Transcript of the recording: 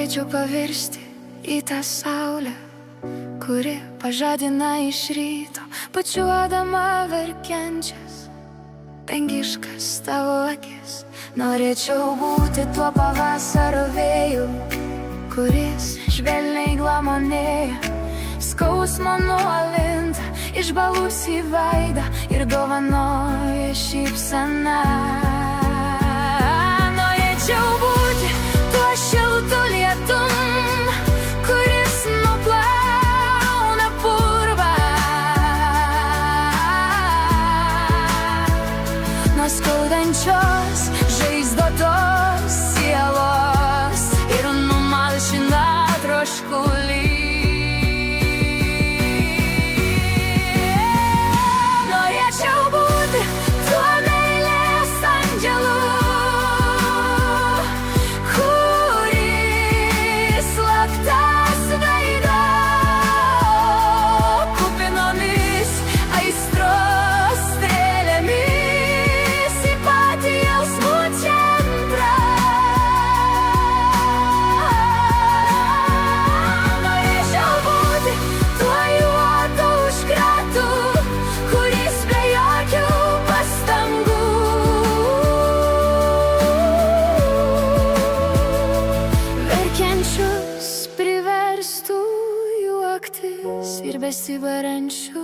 Norėčiau pavirsti į tą saulę, kuri pažadina iš ryto, pačiuodama verkiančias dangiškas tavo akis. Norėčiau būti tuo pavasario vėju, kuris švelniai glamonėja skausmą nuolintą, išbalusį veidą ir dovanoja šypseną. Norėčiau būti tuo šiltu lietum, kuris nuplauna purvą nuo skaudančios žaizdotos sielos ir numalšina troškulį. Norėčiau būti tuo meilės andželu, kuris slaptas veido kupinomis aistros strėlėmis į patį jausmų centrą. Norėčiau būti tuo juodu užkratu, kuris be jokių pastangų verkiančius priverstų juoktis ir besibarančių